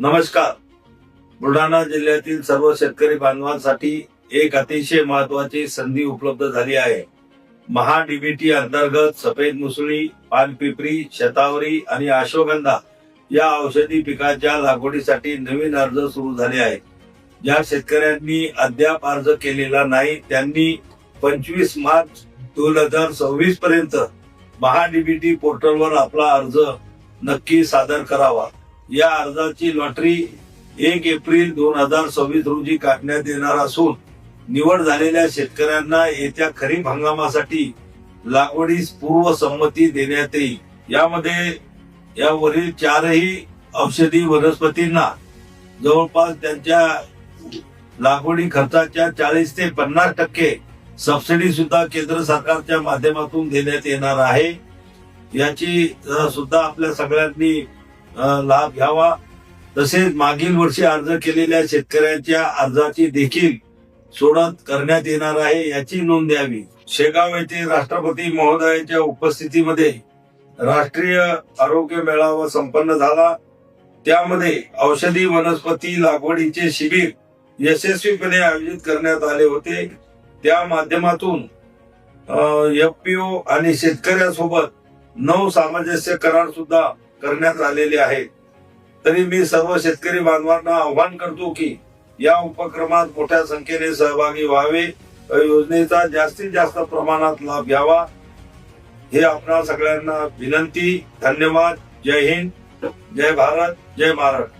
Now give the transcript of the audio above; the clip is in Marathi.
नमस्कार. बुलढाणा जिल्ह्यातील सर्व शेतकरी बांधवांसाठी एक अतिशय महत्वाची संधी उपलब्ध झाली आहे. महाडीबीटी अंतर्गत सफेद मुसळी, पानपिपरी, शतावरी आणि अश्वगंधा या औषधी पिकाच्या लागवडीसाठी नवीन अर्ज सुरू झाले आहेत. ज्या शेतकऱ्यांनी अद्याप अर्ज केलेला नाही त्यांनी 25 मार्च 2026 पर्यंत महाडीबीटी पोर्टलवर आपला अर्ज नक्की सादर करावा. या अर्जाची लॉटरी 1 एप्रिल 2026 रोजी काढण्यात येणार असून निवड झालेल्या शेतकऱ्यांना येत्या खरीप हंगामासाठी लागवडीस पूर्व संमती देण्यात येईल. यामध्ये यावरील 4ही औषधी वनस्पतींना जवळपास त्यांच्या लागवडी खर्चाच्या 40 ते 50% सबसिडी सुद्धा केंद्र सरकारच्या माध्यमातून देण्यात येणार आहे. याची सुद्धा आपल्या सगळ्यांनी लाभ घ्यावा. तसेच मागील वर्षी अर्ज केलेल्या शेतकऱ्यांच्या अर्जाची देखील सोडत करण्यात येणार आहे, याची नोंद द्यावी. शेगाव येथे राष्ट्रपती महोदयांच्या उपस्थितीमध्ये राष्ट्रीय आरोग्य मेळावा संपन्न झाला. त्यामध्ये औषधी वनस्पती लागवडीचे शिबिर यशस्वीपणे आयोजित करण्यात आले होते. त्या माध्यमातून FPO आणि शेतकऱ्यांसोबत 9 सामंजस्य करार सुद्धा करण्यात आलेले आहेत. तरी मी सर्व शेतकरी बांधवांना आवाहन करतो की या उपक्रमात मोठ्या संख्येने सहभागी व्हावे, योजनेचा जास्तीत जास्त प्रमाणात लाभ घ्यावा, हे आपणा सगळ्यांना विनंती. धन्यवाद. जय हिंद, जय भारत, जय महाराष्ट्र.